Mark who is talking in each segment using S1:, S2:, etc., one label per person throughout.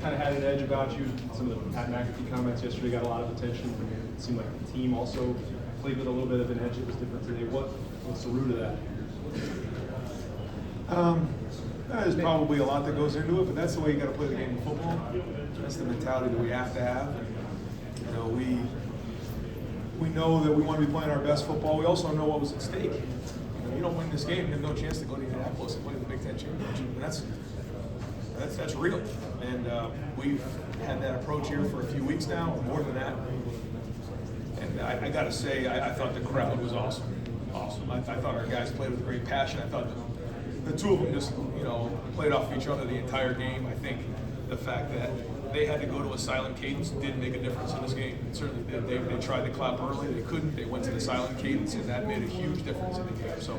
S1: kind of had an edge about you? Some of the Pat McAfee comments yesterday got a lot of attention. It seemed like the team also played with a little bit of an edge that was different today. What's the root of that?
S2: There's probably a lot that goes into it, but that's the way you got to play the game of football. That's the mentality that we have to have. You know, we know that we want to be playing our best football. We also know what was at stake. You know, you don't win this game, you have no chance to go to Indianapolis and play the Big Ten championship. And that's real. And we've had that approach here for a few weeks now, or more than that. And I got to say, I thought the crowd was awesome. Awesome. I thought our guys played with great passion. I thought the two of them just, played off each other the entire game. I think the fact that they had to go to a silent cadence didn't make a difference in this game. It certainly did. They tried to clap early, they couldn't. They went to the silent cadence, and that made a huge difference in the game. So,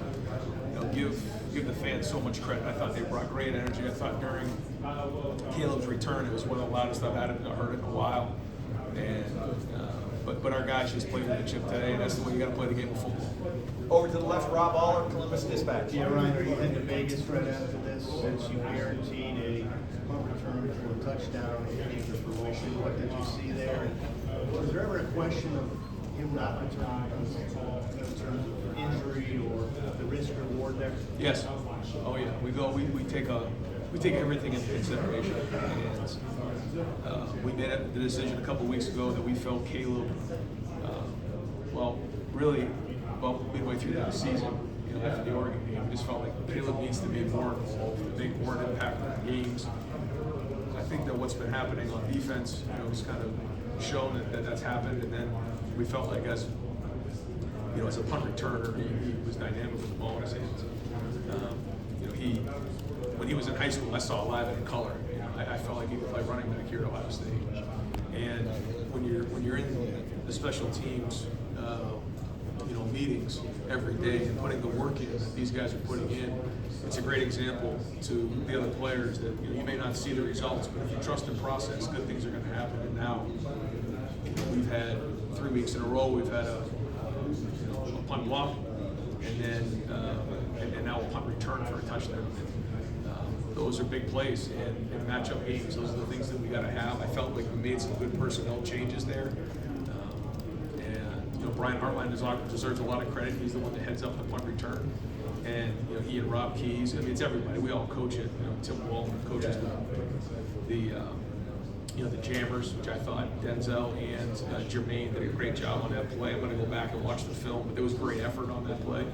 S2: give the fans so much credit. I thought they brought great energy. I thought during Caleb's return, it was one of the loudest I've heard in a while. And but our guys just played with the chip today, and that's the way you got to play the game of football.
S3: Over to the left, Rob Aller, Columbus Dispatch.
S4: Yeah, Ryan, are you heading to Vegas right after this since you guaranteed a punt return for a touchdown and it came to fruition? What did you see there? And was there ever a question of him not returning in terms of injury or the risk reward there?
S2: Yes. Oh yeah. We take everything into consideration, and we made the decision a couple weeks ago that we felt Caleb, about midway through the season, after the Oregon game, we just felt like Caleb needs to be more involved, to make more impact on games. I think that what's been happening on defense, has kind of shown that that's happened, and then we felt like as a punt returner, he was dynamic with the ball in his hands. When he was in high school, I saw live and in color. I felt like he could play running back here at Ohio State. And when you're in the special teams, meetings every day and putting the work in that these guys are putting in, it's a great example to the other players that you may not see the results, but if you trust the process, good things are going to happen. And now we've had 3 weeks in a row. We've had a punt block, and then and now a punt return for a touchdown. Those are big plays, and in matchup games, those are the things that we got to have. I felt like we made some good personnel changes there. Brian Hartline deserves a lot of credit. He's the one that heads up the punt return, and he and Rob Keys. I mean, it's everybody. We all coach it. Tim Walton coaches the jammers, which I thought Denzel and Jermaine did a great job on that play. I'm going to go back and watch the film, but there was great effort on that play.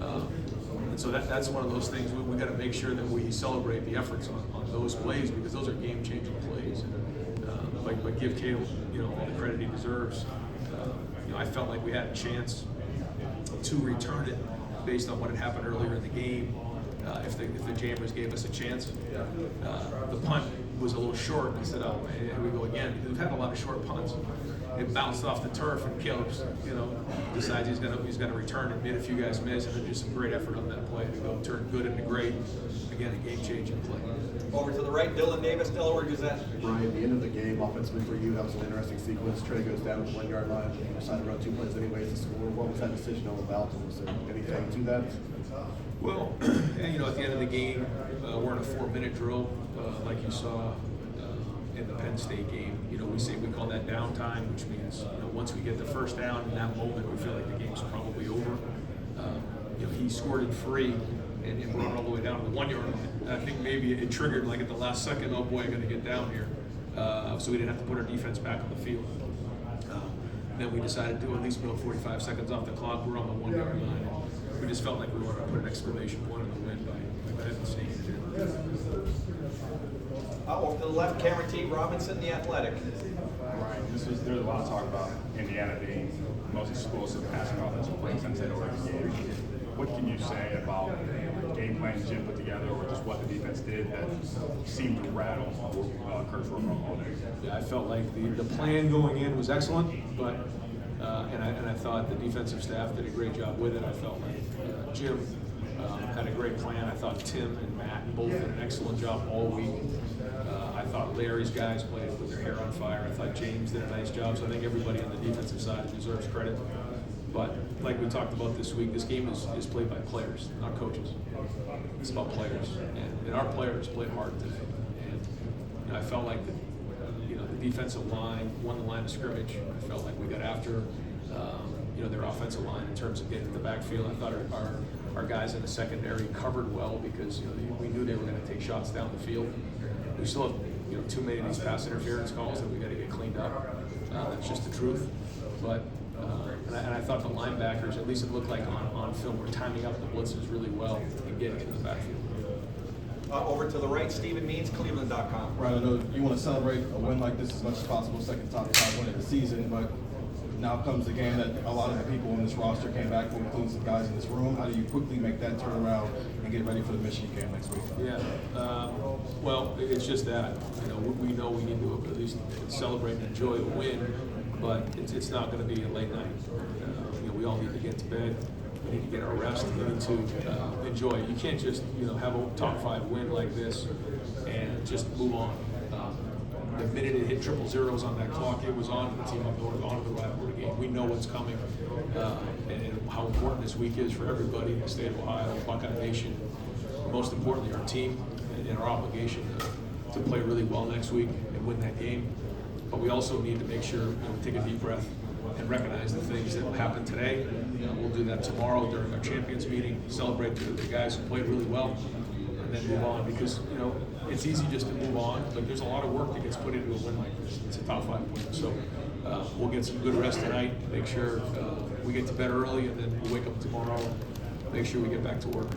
S2: And so that's one of those things we got to make sure that we celebrate the efforts on those plays, because those are game-changing plays. But give Caleb all the credit he deserves. I felt like we had a chance to return it based on what had happened earlier in the game. If the Jammers gave us a chance, the punt was a little short. I said, "Oh, here we go again." Because we've had a lot of short punts. It bounced off the turf, and Caleb, decides he's gonna return it. Made a few guys miss, and then just some great effort on that play to go turn good into great. Again, a game-changing play.
S3: Over to the right, Dylan Davis, Delaware Gazette.
S5: Brian, the end of the game, offensively for you, that was an interesting sequence. Trey goes down to the 1 yard line, decided to run 2 plays anyways to score. What was that decision all about? And was there anything to that?
S2: Well, at the end of the game, we're in a 4-minute drill, like you saw in the Penn State game. We call that downtime, which means once we get the first down, in that moment, we feel like the game's probably over. He scored it free and brought it all the way down to the 1 yard line. And I think maybe it triggered like at the last second, oh boy, I got to get down here. So we didn't have to put our defense back on the field. Then we decided to at least go 45 seconds off the clock. We're on the 1 yard line. We just felt like we wanted to put an exclamation point on the win by Penn State.
S3: Over to the left, Cameron T. Robinson, The Athletic.
S6: Right. There's a lot of talk about Indiana being the most explosive passing offensive play since that Oregon game. What can you say about the game plan Jim put together, or just what the defense did that seemed to rattle Kurt's room all day?
S2: Yeah, I felt like the plan going in was excellent, but and I thought the defensive staff did a great job with it. I felt like Jim had a great plan. I thought Tim and Matt both did an excellent job all week. I thought Larry's guys played with their hair on fire. I thought James did a nice job. So I think everybody on the defensive side deserves credit. But like we talked about this week, this game is played by players, not coaches. It's about players, and our players played hard today. And
S7: I felt like the defensive line won the line of scrimmage. I felt like we got after their offensive line in terms of getting in the backfield. I thought our guys in the secondary covered well because we knew they were going to take shots down the field. We still have too many of these pass interference calls that we got to get cleaned up. That's just the truth. But and I thought the linebackers, at least it looked like on film, were timing up the blitzes really well and getting into the backfield.
S3: Over to the right, Stephen Means, Cleveland.com.
S8: Right, I know you want to celebrate a win like this as much as possible, second top 5 win of the season, but now comes the game that a lot of the people in this roster came back for, including some guys in this room. How do you quickly make that turnaround and get ready for the Michigan game next week?
S7: Yeah, well, it's just that. We know we need to at least celebrate and enjoy the win, but it's not going to be a late night. We all need to get to bed. We need to get our rest. We need to enjoy it. You can't just have a top 5 win like this and just move on. The minute it hit 000 on that clock, it was on to the team up north, on to the rivalry game. We know what's coming and how important this week is for everybody in the state of Ohio, Buckeye Nation, most importantly our team and our obligation to play really well next week and win that game. But we also need to make sure we take a deep breath and recognize the things that will happen today. We'll do that tomorrow during our champions meeting, celebrate the guys who played really well, and then move on because it's easy just to move on, but there's a lot of work that gets put into a win like this. It's a top 5 win. So we'll get some good rest tonight, make sure we get to bed early, and then we'll wake up tomorrow, make sure we get back to work.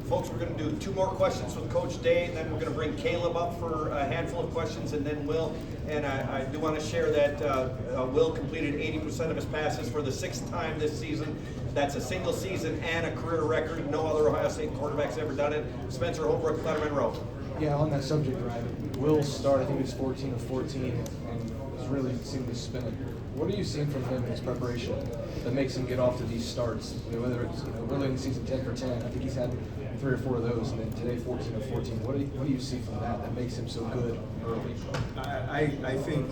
S3: Folks, we're going to do 2 more questions with Coach Day, and then we're going to bring Caleb up for a handful of questions, and then Will. And I do want to share that Will completed 80% of his passes for the 6th time this season. That's a single season and a career record. No other Ohio State quarterback's ever done it. Spencer Holbrook, Letterman Row.
S9: Yeah, on that subject, Ryan, Will's start, I think he was 14 of 14, and was really seemed to spin it. What are you seeing from him in his preparation that makes him get off to these starts? Whether it's early in the season 10 for 10, I think he's had 3 or 4 of those, and then today 14 of 14. What do you see from that makes him so good early?
S7: I think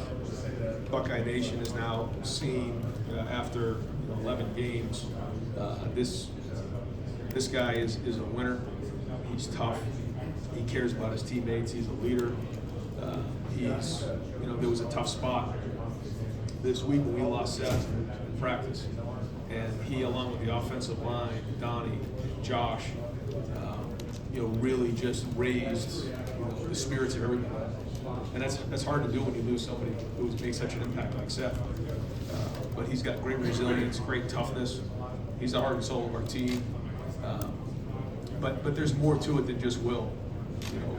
S7: Buckeye Nation is now seeing after 11 games, this guy is a winner. He's tough. He cares about his teammates. He's a leader. There was a tough spot this week when we lost Seth in practice, and he, along with the offensive line, Donnie, Josh, really just raised the spirits of everybody. And that's hard to do when you lose somebody who's made such an impact like Seth. But he's got great resilience, great toughness. He's the heart and soul of our team. But there's more to it than just Will.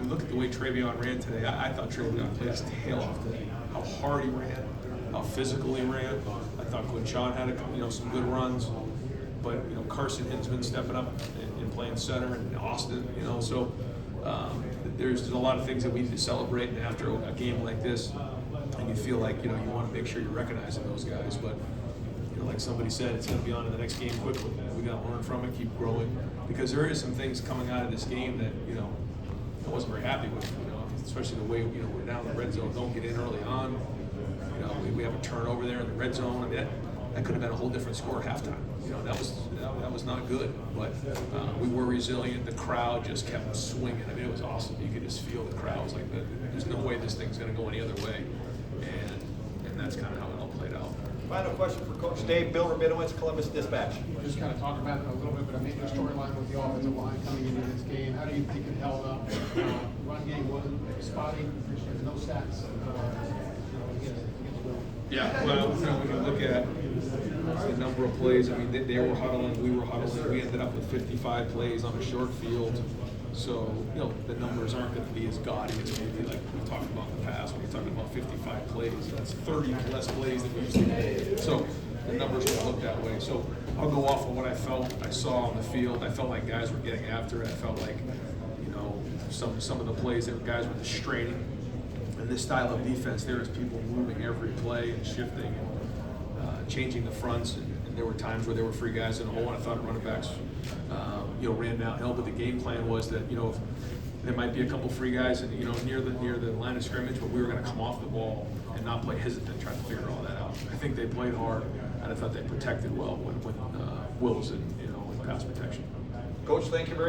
S7: We look at the way Travion ran today. I thought Travion played his tail off today. How hard he ran, how physical he ran. I thought Quinchon had some good runs. But Carson Hinsman stepping up and playing center, and Austin. So there's a lot of things that we need to celebrate. And after a game like this, and you feel like you want to make sure you're recognizing those guys. But like somebody said, it's going to be on to the next game quickly. We got to learn from it, keep growing, because there is some things coming out of this game that I wasn't very happy with. Especially the way we're down in the red zone, don't get in early on. We have a turnover there in the red zone. I mean, that could have been a whole different score at halftime. That was not good. But we were resilient. The crowd just kept swinging. I mean, it was awesome. You could just feel the crowd was like, there's no way this thing's going to go any other way. And that's kind of how it all played out.
S3: Final question for Coach Dave. Bill Rabinowitz, Columbus Dispatch.
S10: Just kind of talk about it a little bit, but I mean, the storyline with the offensive line coming into this game. How do you think it held up? Run game wasn't spotty. There's no stats.
S7: Yeah, well, we can look at the number of plays. I mean, they were huddling, we were huddling. We ended up with 55 plays on a short field. So, the numbers aren't going to be as gaudy as maybe like we talked about in the past. When we're talking about 55 plays, that's 30 less plays than we used to get. So the numbers don't look that way. So I'll go off of what I saw on the field. I felt like guys were getting after it. I felt like, some of the plays that guys were just straining. And this style of defense, there is people moving every play and shifting and changing the fronts. And there were times where there were free guys in the hole, and I thought running backs, ran downhill. But the game plan was that, if there might be a couple free guys, near the line of scrimmage, but we were going to come off the ball and not play hesitant, trying to figure all that out. I think they played hard, and I thought they protected well when Will was in pass protection.
S3: Coach, thank you very much.